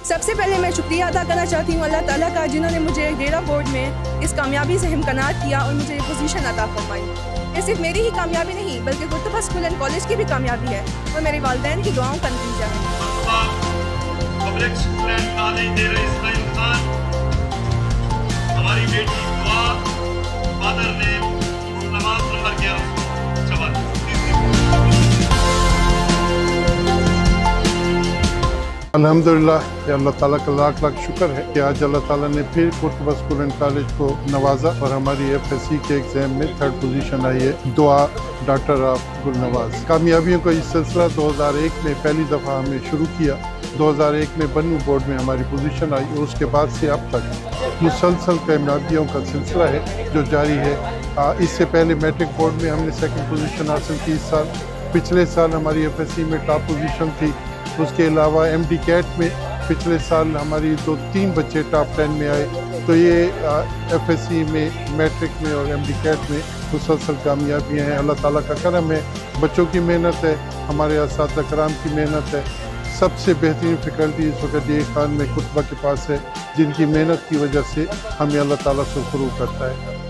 سب سے پہلے میں شکریہ ادا کرنا چاہتی ہوں اللہ تعالیٰ کا، جنہوں نے مجھے ڈیرہ بورڈ میں اس کامیابی سے ہمکنات کیا اور مجھے یہ پوزیشن عطا فرمائی۔ یہ صرف میری ہی کامیابی نہیں بلکہ قرطبہ اسکول اینڈ کالج کی بھی کامیابی ہے اور میرے والدین کی دعاؤں کا نتیجہ ہے۔ Public school and college Dera Ismail Khan, ہماری بیٹی دعا فادر نے نماز نمبر 11 الحمدللہ کہ اللہ تعالیٰ کا لاکھ لاکھ شکر ہے کہ آج اللہ تعالیٰ نے پھر قرطبہ اسکول اینڈ کالج کو نوازا اور ہماری FSC کے ایگزام میں 3rd پوزیشن آئی ہے۔ دعا ڈاکٹر آف گلنواز۔ کامیابیوں کا یہ سلسلہ 2001 میں پہلی دفعہ ہمیں شروع کیا۔ 2001 میں بنو بورڈ میں ہماری پوزیشن آئی اور اس کے بعد سے اب تک مسلسل کامیابیوں کا سلسلہ ہے جو جاری ہے۔ اس سے پہلے میٹرک بورڈ میں ہم نے 2nd پوزیشن حاصل کی اس سال۔ پچھلے سال ہماری FSC میں ٹاپ پوزیشن تھی۔ اس کے علاوہ MD کیٹ میں پچھلے سال ہماری 3 بچے ٹاپ 10 میں آئے۔ تو یہ FSC میں، میٹرک میں اور MD کیٹ میں مسلسل کامیابیاں ہیں۔ اللہ تعالیٰ کا کرم ہے، بچوں کی محنت ہے، ہمارے اساتذہ کرام کی محنت ہے۔ سب سے بہترین فیکلٹی اس وقت ڈی خان میں قرطبہ کے پاس ہے، جن کی محنت کی وجہ سے ہمیں اللہ تعالیٰ سرفروغ کرتا ہے۔